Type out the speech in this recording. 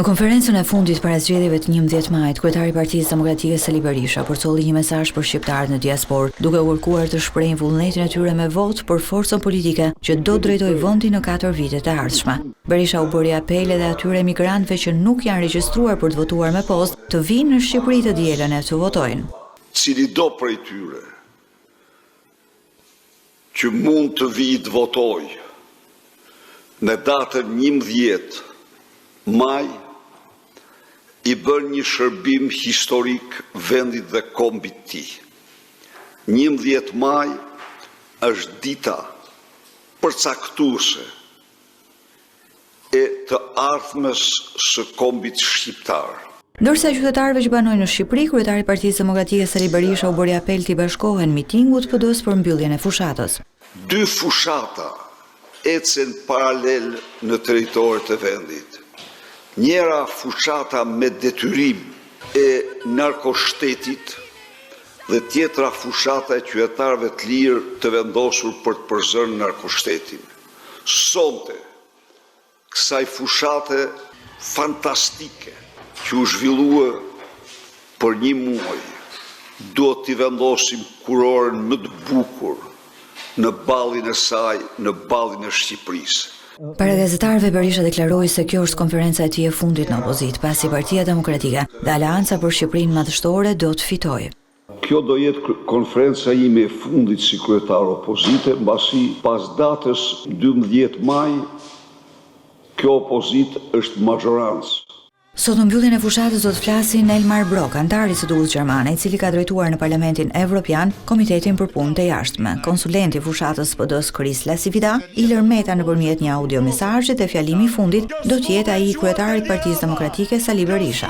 Në konferencën e fundit para zgjedhjeve të 11 majit, kryetari i Partisë Demokratike Sali Berisha përcolli një mesazh për shqiptarët në diasporë, duke kërkuar të shprehin vullnetin e tyre me votë për forcën politike që do të drejtojë vendin në 4 vitet e ardhshme. Berisha u bëri apel edhe atyre emigrantëve që nuk janë regjistruar për të votuar me postë të vinë në Shqipëri të dielën e të votojnë. Cili do prej tyre që mund të vijë të votojë në datën 11 maj, i bën një shërbim historik vendit dhe kombit tij. 11 maj është dita përcaktuese e të ardhmes së kombit shqiptar. Ndërsa qytetarëve që banojnë në Shqipëri, kryetari i Partisë Demokratike Sali Berisha u bëri apel të bashkohen mitingut PD-s për mbylljen e fushatës. 2 fushata ecën paralel në territoret e vendit. Njëra fushata me detyrim e narkoshtetit dhe tjetra fushata e qytetarëve të lirë të vendosur për të përzërë narkoshtetin. Sonte, kësaj fushate fantastike që u zhvillua për një muaj, duhet t'i vendosim kurorën më të bukur në ballin e saj, në ballin e Shqipërisë. Para gazetarëve, Berisha deklaroi se kjo është konferenca e tij e fundit në opozitë, pasi Partia Demokratike dhe Aleanca për Shqipërinë Madhështore do të fitojë. Kjo do jetë konferenca ime e fundit si kryetar opozite, mbasi pas datës 12 maj, kjo opozitë është majorancë. Sot në mbylljen e fushatës do të flasin Elmar Brok, antari i SDU-s gjermane, i cili ka drejtuar në Parlamentin Evropian Komitetin për Punë të Jashtme, konsulenti i fushatës PD-s Kris Lasivida, Ilir Meta nëpërmjet një audio mesazhi dhe fjalimi i fundit do të jetë ai i kryetarit të Partisë Demokratike Sali Berisha.